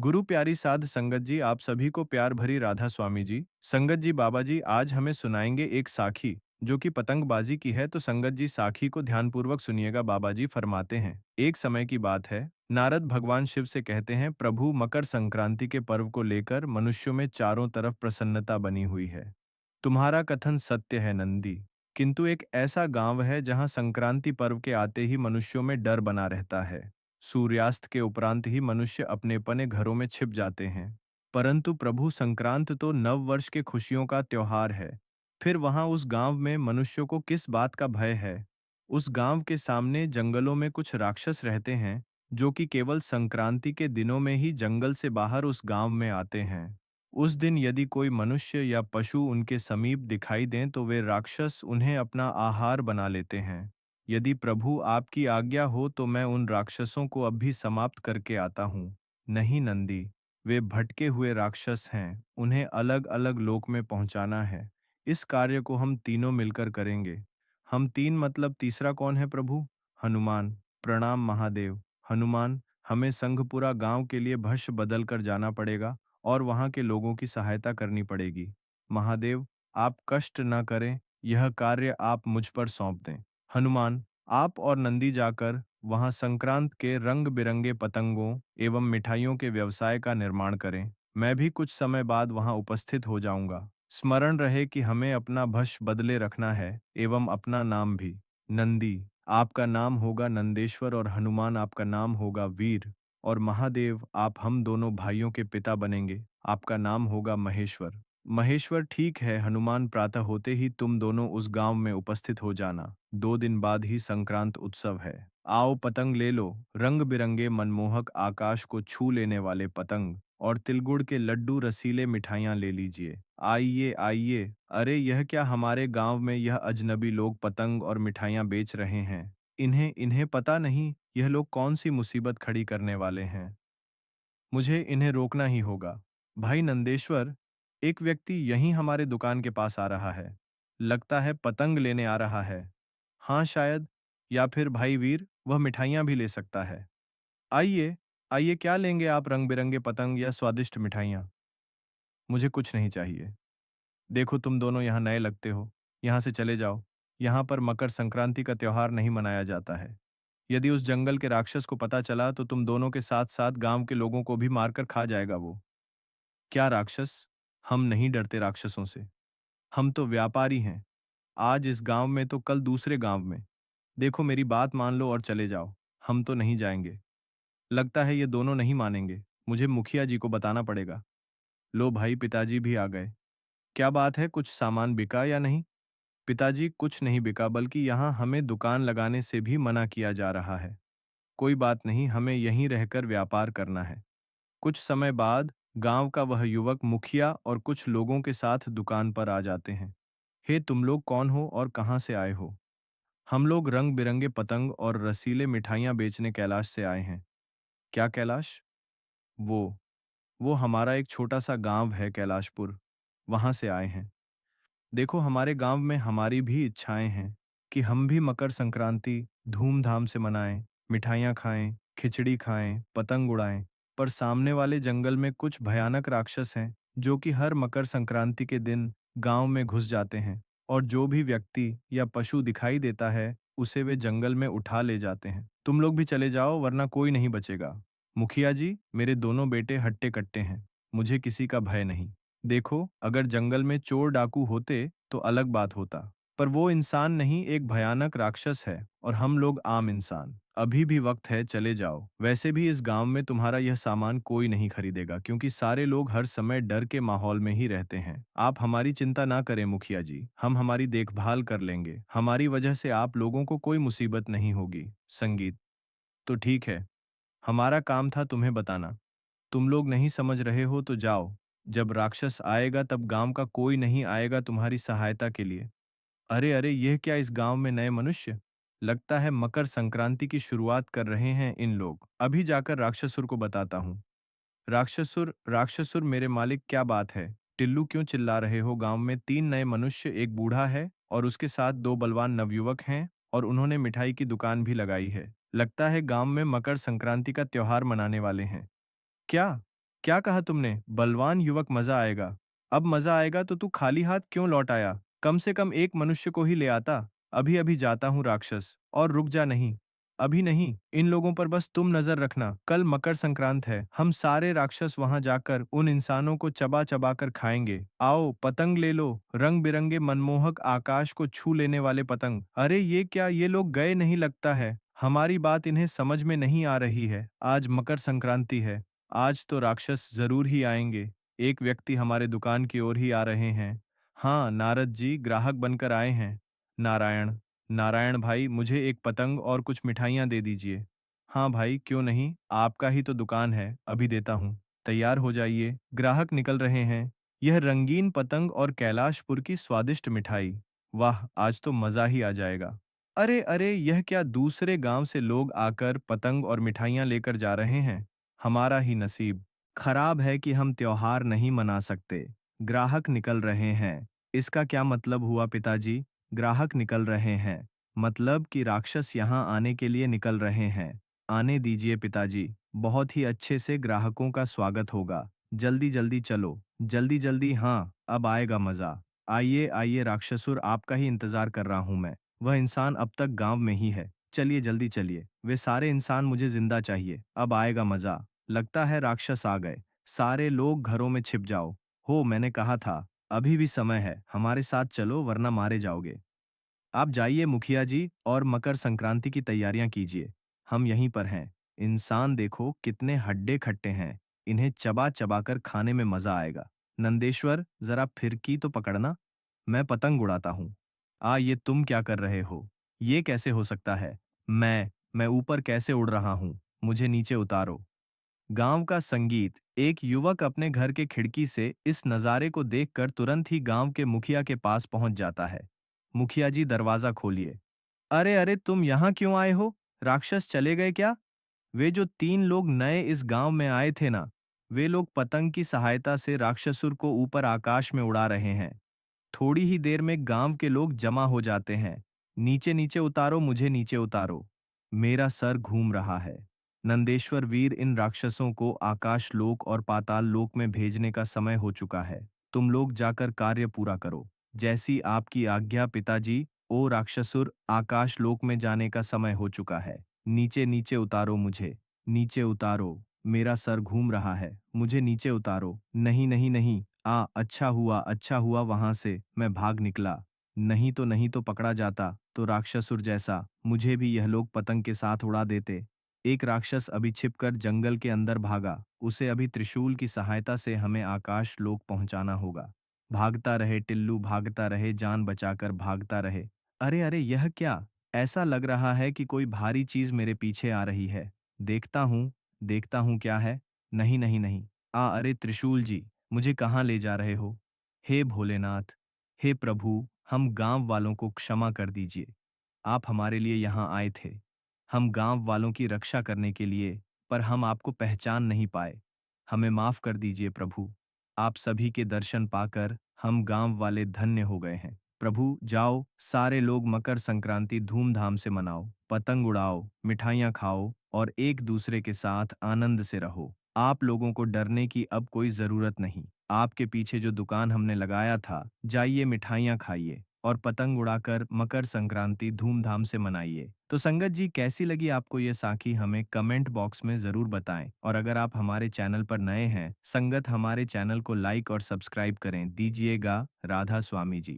गुरु प्यारी साध संगत जी, आप सभी को प्यार भरी राधा स्वामी जी। संगत जी, बाबा जी आज हमें सुनाएंगे एक साखी जो कि पतंगबाजी की है। तो संगत जी साखी को ध्यानपूर्वक सुनिएगा। बाबा जी फरमाते हैं, एक समय की बात है, नारद भगवान शिव से कहते हैं, प्रभु मकर संक्रांति के पर्व को लेकर मनुष्यों में चारों तरफ प्रसन्नता बनी हुई है। तुम्हारा कथन सत्य है नंदी, किंतु एक ऐसा गांव है जहां संक्रांति पर्व के आते ही मनुष्यों में डर बना रहता है। सूर्यास्त के उपरांत ही मनुष्य अपने अपने घरों में छिप जाते हैं। परंतु प्रभु, संक्रांत तो नव वर्ष के खुशियों का त्योहार है। फिर वहां उस गांव में मनुष्यों को किस बात का भय है? उस गांव के सामने जंगलों में कुछ राक्षस रहते हैं जो कि केवल संक्रांति के दिनों में ही जंगल से बाहर उस गांव में आते हैं। उस दिन यदि कोई मनुष्य या पशु उनके समीप दिखाई दें तो वे राक्षस उन्हें अपना आहार बना लेते हैं। यदि प्रभु आपकी आज्ञा हो तो मैं उन राक्षसों को अब भी समाप्त करके आता हूँ। नहीं नंदी, वे भटके हुए राक्षस हैं, उन्हें अलग अलग लोक में पहुंचाना है। इस कार्य को हम तीनों मिलकर करेंगे। हम तीन मतलब तीसरा कौन है प्रभु? हनुमान। प्रणाम महादेव। हनुमान, हमें संघपुरा गांव के लिए भस्म बदल कर जाना पड़ेगा और वहां के लोगों की सहायता करनी पड़ेगी। महादेव, आप कष्ट न करें, यह कार्य आप मुझ पर सौंप दें। हनुमान, आप और नंदी जाकर वहां संक्रांत के रंग बिरंगे पतंगों एवं मिठाइयों के व्यवसाय का निर्माण करें। मैं भी कुछ समय बाद वहां उपस्थित हो जाऊंगा। स्मरण रहे कि हमें अपना भस्म बदले रखना है एवं अपना नाम भी। नंदी, आपका नाम होगा नंदेश्वर और हनुमान आपका नाम होगा वीर। और महादेव, आप हम दोनों भाइयों के पिता बनेंगे, आपका नाम होगा महेश्वर। महेश्वर, ठीक है हनुमान, प्रातः होते ही तुम दोनों उस गांव में उपस्थित हो जाना। 2 दिन बाद ही संक्रांत उत्सव है। आओ पतंग ले लो, रंग बिरंगे मनमोहक आकाश को छू लेने वाले पतंग और तिलगुड़ के लड्डू, रसीले मिठाइयाँ ले लीजिए। आइए आइए, अरे यह क्या, हमारे गांव में यह अजनबी लोग पतंग और मिठाइयाँ बेच रहे हैं। इन्हें इन्हें पता नहीं यह लोग कौन सी मुसीबत खड़ी करने वाले हैं। मुझे इन्हें रोकना ही होगा। भाई नंदेश्वर, एक व्यक्ति यहीं हमारे दुकान के पास आ रहा है। लगता है पतंग लेने आ रहा है। हाँ शायद, या फिर भाई वीर, वह मिठाइयाँ भी ले सकता है। आइए, आइए, क्या लेंगे आप, रंग बिरंगे पतंग या स्वादिष्ट मिठाइयाँ? मुझे कुछ नहीं चाहिए। देखो तुम दोनों यहाँ नए लगते हो, यहाँ से चले जाओ। यहाँ पर मकर संक्रांति का त्योहार नहीं मनाया जाता है। यदि उस जंगल के राक्षस को पता चला तो तुम दोनों के साथ साथ गांव के लोगों को भी मारकर खा जाएगा वो। क्या राक्षस? हम नहीं डरते राक्षसों से। हम तो व्यापारी हैं। आज इस गांव में तो कल दूसरे गांव में। देखो मेरी बात मान लो और चले जाओ। हम तो नहीं जाएंगे। लगता है ये दोनों नहीं मानेंगे। मुझे मुखिया जी को बताना पड़ेगा। लो भाई, पिताजी भी आ गए। क्या बात है, कुछ सामान बिका या नहीं? पिताजी, कुछ नहीं बिका, बल्कि यहाँ हमें दुकान लगाने से भी मना किया जा रहा है। कोई बात नहीं, हमें यहीं रहकर व्यापार करना है। कुछ समय बाद गांव का वह युवक मुखिया और कुछ लोगों के साथ दुकान पर आ जाते हैं। हे, तुम लोग कौन हो और कहाँ से आए हो? हम लोग रंग बिरंगे पतंग और रसीले मिठाइयाँ बेचने कैलाश से आए हैं। क्या कैलाश? वो वो हमारा एक छोटा सा गांव है कैलाशपुर, वहां से आए हैं। देखो हमारे गांव में हमारी भी इच्छाएं हैं कि हम भी मकर संक्रांति धूमधाम से मनाएं, मिठाइयाँ खाएं, खिचड़ी खाएं, पतंग उड़ाएं। पर सामने वाले जंगल में कुछ भयानक राक्षस हैं जो कि हर मकर संक्रांति के दिन गांव में घुस जाते हैं और जो भी व्यक्ति या पशु दिखाई देता है उसे वे जंगल में उठा ले जाते हैं। तुम लोग भी चले जाओ वरना कोई नहीं बचेगा। मुखिया जी, मेरे दोनों बेटे हट्टे कट्टे हैं, मुझे किसी का भय नहीं। देखो, अगर जंगल में चोर डाकू होते तो अलग बात होता, पर वो इंसान नहीं, एक भयानक राक्षस है और हम लोग आम इंसान। अभी भी वक्त है, चले जाओ। वैसे भी इस गांव में तुम्हारा यह सामान कोई नहीं खरीदेगा क्योंकि सारे लोग हर समय डर के माहौल में ही रहते हैं। आप हमारी चिंता ना करें मुखिया जी, हम हमारी देखभाल कर लेंगे। हमारी वजह से आप लोगों को कोई मुसीबत नहीं होगी। संगीत, तो ठीक है, हमारा काम था तुम्हें बताना। तुम लोग नहीं समझ रहे हो तो जाओ। जब राक्षस आएगा तब गांव का कोई नहीं आएगा तुम्हारी सहायता के लिए। अरे अरे, यह क्या, इस गांव में नए मनुष्य? लगता है मकर संक्रांति की शुरुआत कर रहे हैं इन लोग। अभी जाकर राक्षसुर को बताता हूँ। राक्षसुर, राक्षसुर मेरे मालिक, क्या बात है? टिल्लू क्यों चिल्ला रहे हो? गांव में 3 नए मनुष्य, एक बूढ़ा है और उसके साथ 2 बलवान नवयुवक हैं और उन्होंने मिठाई की दुकान भी लगाई है। लगता है गांव में मकर संक्रांति का त्योहार मनाने वाले हैं। क्या? क्या कहा तुमने? बलवान युवक, मजा आएगा। अब मजा आएगा तो तू खाली हाथ क्यों लौट आया? कम से कम एक मनुष्य को ही ले आता। अभी अभी जाता हूँ राक्षस, और रुक जा, नहीं। अभी नहीं, इन लोगों पर बस तुम नजर रखना। कल मकर संक्रांत है, हम सारे राक्षस वहां जाकर उन इंसानों को चबा चबा कर खाएंगे। आओ पतंग ले लो, रंग बिरंगे मनमोहक आकाश को छू लेने वाले पतंग। अरे ये क्या, ये लोग गए नहीं लगता है। हमारी बात इन्हें समझ में नहीं आ रही है। आज मकर संक्रांति है, आज तो राक्षस जरूर ही आएंगे। एक व्यक्ति हमारे दुकान की ओर ही आ रहे हैं। हाँ नारद जी, ग्राहक बनकर आए हैं। नारायण, नारायण भाई, मुझे एक पतंग और कुछ मिठाइयाँ दे दीजिए। हाँ भाई, क्यों नहीं, आपका ही तो दुकान है, अभी देता हूँ। तैयार हो जाइए, ग्राहक निकल रहे हैं। यह रंगीन पतंग और कैलाशपुर की स्वादिष्ट मिठाई, वाह आज तो मजा ही आ जाएगा। अरे अरे, यह क्या, दूसरे गांव से लोग आकर पतंग और मिठाइयाँ लेकर जा रहे हैं। हमारा ही नसीब खराब है कि हम त्योहार नहीं मना सकते। ग्राहक निकल रहे हैं, इसका क्या मतलब हुआ पिताजी? ग्राहक निकल रहे हैं मतलब कि राक्षस यहाँ आने के लिए निकल रहे हैं। आने दीजिए पिताजी, बहुत ही अच्छे से ग्राहकों का स्वागत होगा। जल्दी जल्दी चलो, जल्दी जल्दी, हाँ अब आएगा मजा। आइए आइए राक्षसुर, आपका ही इंतजार कर रहा हूं मैं। वह इंसान अब तक गांव में ही है, चलिए जल्दी चलिए। वे सारे इंसान मुझे जिंदा चाहिए, अब आएगा मजा। लगता है राक्षस आ गए। सारे लोग घरों में छिप जाओ। हो, मैंने कहा था, अभी भी समय है, हमारे साथ चलो वरना मारे जाओगे। आप जाइए मुखिया जी, और मकर संक्रांति की तैयारियां कीजिए। हम यहीं पर हैं। इंसान देखो कितने हड्डे खट्टे हैं, इन्हें चबा चबा कर खाने में मजा आएगा। नंदेश्वर, जरा फिरकी तो पकड़ना, मैं पतंग उड़ाता हूँ। ये तुम क्या कर रहे हो? ये कैसे हो सकता है? मैं ऊपर कैसे उड़ रहा हूँ? मुझे नीचे उतारो। गांव का संगीत। एक युवक अपने घर के खिड़की से इस नज़ारे को देखकर तुरंत ही गांव के मुखिया के पास पहुंच जाता है। मुखिया जी, दरवाजा खोलिए। अरे अरे, तुम यहाँ क्यों आए हो? राक्षस चले गए क्या? वे जो 3 लोग नए इस गांव में आए थे ना, वे लोग पतंग की सहायता से राक्षसुर को ऊपर आकाश में उड़ा रहे हैं। थोड़ी ही देर में गांव के लोग जमा हो जाते हैं। नीचे नीचे उतारो, मुझे नीचे उतारो। मेरा सर घूम रहा है। नंदेश्वर वीर, इन राक्षसों को आकाश लोक और पाताल लोक में भेजने का समय हो चुका है। तुम लोग जाकर कार्य पूरा करो। जैसी आपकी आज्ञा पिताजी। ओ राक्षसुर, आकाश लोक में जाने का समय हो चुका है। नीचे नीचे उतारो मुझे। नीचे उतारो। मेरा सर घूम रहा है, मुझे नीचे उतारो। नहीं नहीं नहीं, अच्छा हुआ वहां से मैं भाग निकला। नहीं तो पकड़ा जाता तो राक्षसुर जैसा मुझे भी यह लोग पतंग के साथ उड़ा देते। एक राक्षस अभी छिपकर जंगल के अंदर भागा, उसे अभी त्रिशूल की सहायता से हमें आकाश लोक पहुंचाना होगा। भागता रहे टिल्लू, भागता रहे, जान बचाकर भागता रहे। अरे अरे, यह क्या, ऐसा लग रहा है कि कोई भारी चीज मेरे पीछे आ रही है। देखता हूँ क्या है। नहीं नहीं नहीं, अरे त्रिशूल जी, मुझे कहाँ ले जा रहे हो? हे भोलेनाथ, हे प्रभु, हम गांव वालों को क्षमा कर दीजिए। आप हमारे लिए यहाँ आए थे, हम गांव वालों की रक्षा करने के लिए, पर हम आपको पहचान नहीं पाए। हमें माफ कर दीजिए प्रभु। आप सभी के दर्शन पाकर हम गांव वाले धन्य हो गए हैं। प्रभु जाओ, सारे लोग मकर संक्रांति धूमधाम से मनाओ, पतंग उड़ाओ, मिठाइयाँ खाओ और एक दूसरे के साथ आनंद से रहो। आप लोगों को डरने की अब कोई जरूरत नहीं। आपके पीछे जो दुकान हमने लगाया था, जाइए मिठाइयाँ खाइए और पतंग उड़ाकर मकर संक्रांति धूमधाम से मनाइए। तो संगत जी, कैसी लगी आपको ये साखी, हमें कमेंट बॉक्स में जरूर बताएं। और अगर आप हमारे चैनल पर नए हैं संगत, हमारे चैनल को लाइक और सब्सक्राइब करें दीजिएगा। राधा स्वामी जी।